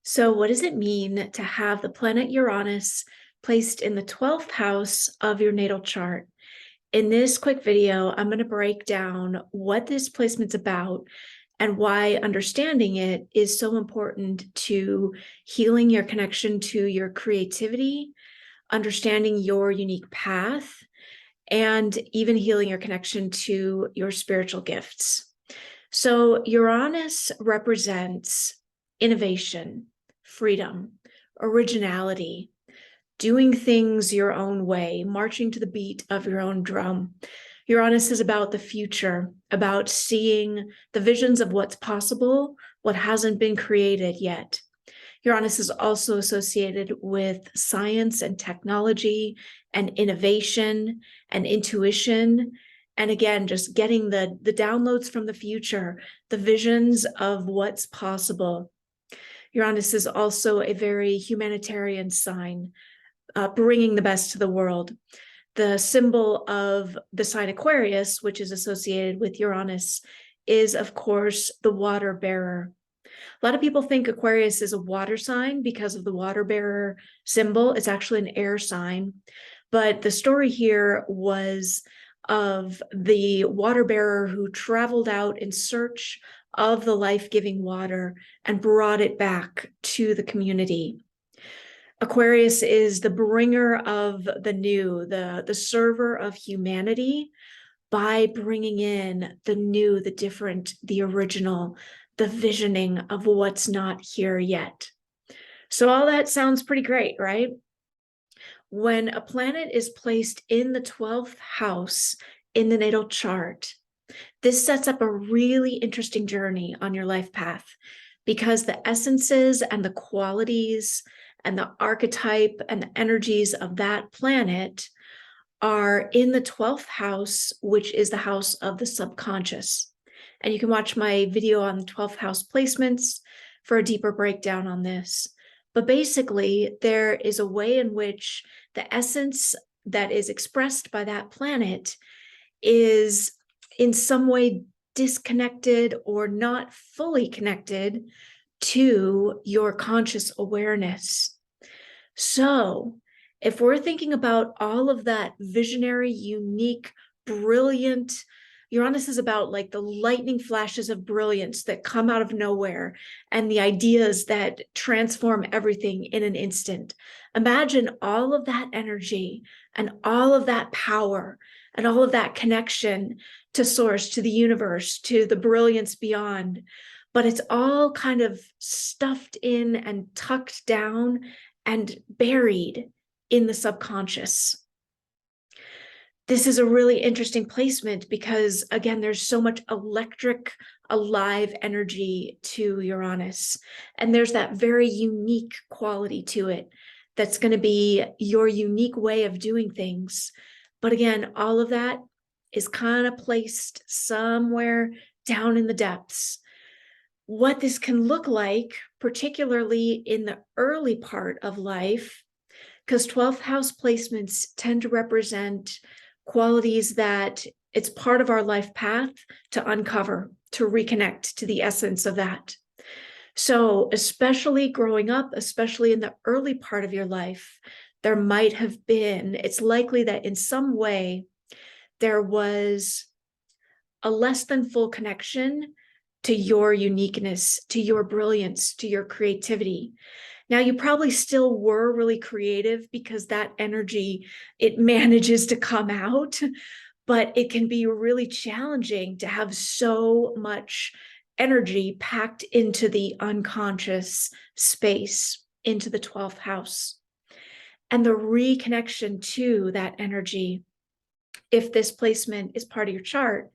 So, what does it mean to have the planet Uranus placed in the 12th house of your natal chart? In this quick video, I'm going to break down what this placement's about and why understanding it is so important to healing your connection to your creativity, understanding your unique path, and even healing your connection to your spiritual gifts. So, Uranus represents innovation, freedom, originality, doing things your own way, marching to the beat of your own drum. Uranus is about the future, about seeing the visions of what's possible, what hasn't been created yet. Uranus is also associated with science and technology and innovation and intuition. And again, just getting the downloads from the future, the visions of what's possible. Uranus is also a very humanitarian sign, bringing the best to the world. The symbol of the sign Aquarius, which is associated with Uranus, is, of course, the water bearer. A lot of people think Aquarius is a water sign because of the water bearer symbol. It's actually an air sign. But the story here was of the water bearer who traveled out in search of the life-giving water and brought it back to the community. Aquarius is the bringer of the new, the server of humanity by bringing in the new, the different, the original, the visioning of what's not here yet. So all that sounds pretty great, right? When a planet is placed in the 12th house in the natal chart, this sets up a really interesting journey on your life path because the essences and the qualities and the archetype and the energies of that planet are in the 12th house, which is the house of the subconscious. And you can watch my video on the 12th house placements for a deeper breakdown on this. But basically, there is a way in which the essence that is expressed by that planet is in some way disconnected or not fully connected to your conscious awareness. So, if we're thinking about all of that visionary, unique, brilliant, Uranus is about like the lightning flashes of brilliance that come out of nowhere and the ideas that transform everything in an instant. Imagine all of that energy and all of that power and all of that connection to source, to the universe, to the brilliance beyond. But it's all kind of stuffed in and tucked down and buried in the subconscious. This is a really interesting placement because, again, there's so much electric, alive energy to Uranus. And there's that very unique quality to it that's going to be your unique way of doing things. But again, all of that is kind of placed somewhere down in the depths. What this can look like, particularly in the early part of life, because 12th house placements tend to represent qualities that it's part of our life path to uncover, to reconnect to the essence of that. So, especially growing up, especially in the early part of your life, there might have been, it's likely that in some way there was a less than full connection to your uniqueness, to your brilliance, to your creativity. Now, you probably still were really creative because that energy, it manages to come out, but it can be really challenging to have so much energy packed into the unconscious space, into the 12th house. And the reconnection to that energy, if this placement is part of your chart,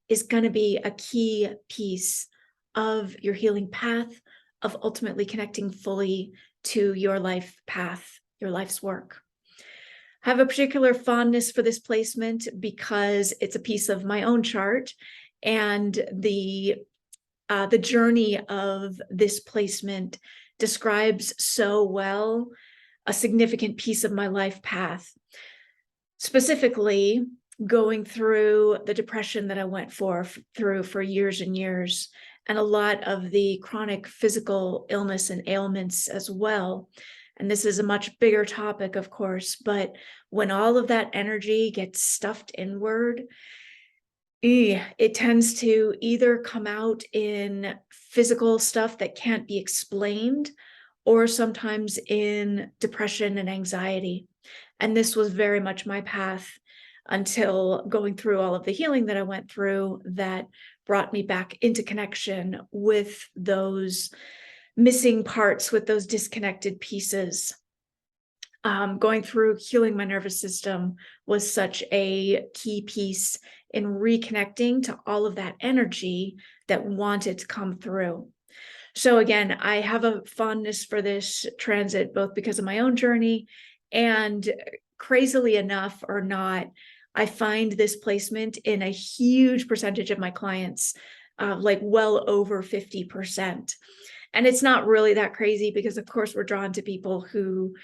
is going to be a key piece of your healing path, of ultimately connecting fully to your life path, your life's work. I have a particular fondness for this placement because it's a piece of my own chart, and the journey of this placement describes so well a significant piece of my life path. Specifically, going through the depression that I went through for years and years, and a lot of the chronic physical illness and ailments as well. And this is a much bigger topic, of course, but when all of that energy gets stuffed inward, it tends to either come out in physical stuff that can't be explained, or sometimes in depression and anxiety. And this was very much my path until going through all of the healing that I went through that brought me back into connection with those missing parts, with those disconnected pieces. Going through healing my nervous system was such a key piece in reconnecting to all of that energy that wanted to come through. So again, I have a fondness for this transit, both because of my own journey and, crazily enough or not, I find this placement in a huge percentage of my clients, like well over 50%. And it's not really that crazy because, of course, we're drawn to people who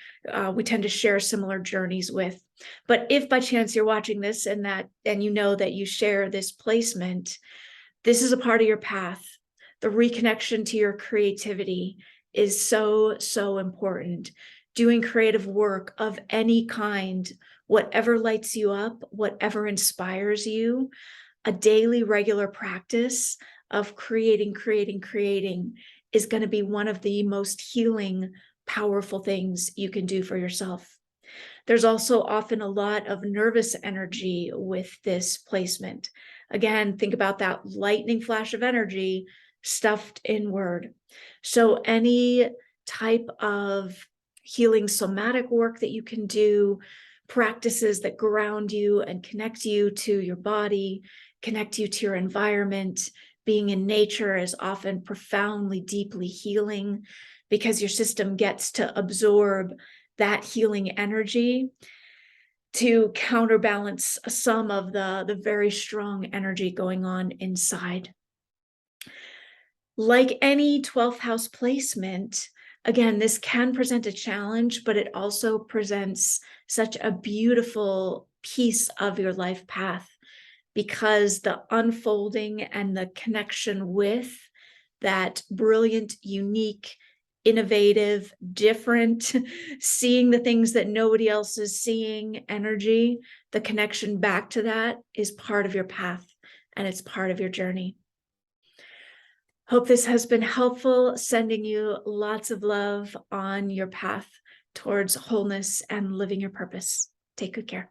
we tend to share similar journeys with. But if by chance you're watching this and you know that you share this placement, this is a part of your path. The reconnection to your creativity is so, so important. Doing creative work of any kind, whatever lights you up, whatever inspires you, a daily, regular practice of creating is going to be one of the most healing, powerful things you can do for yourself. There's also often a lot of nervous energy with this placement. Again, think about that lightning flash of energy stuffed inward. So any type of healing somatic work that you can do, practices that ground you and connect you to your body, connect you to your environment. Being in nature is often profoundly, deeply healing because your system gets to absorb that healing energy to counterbalance some of the very strong energy going on inside. Like any 12th house placement, again, this can present a challenge, but it also presents such a beautiful piece of your life path, because the unfolding and the connection with that brilliant, unique, innovative, different, seeing the things that nobody else is seeing energy, the connection back to that is part of your path and it's part of your journey. Hope this has been helpful, sending you lots of love on your path towards wholeness and living your purpose. Take good care.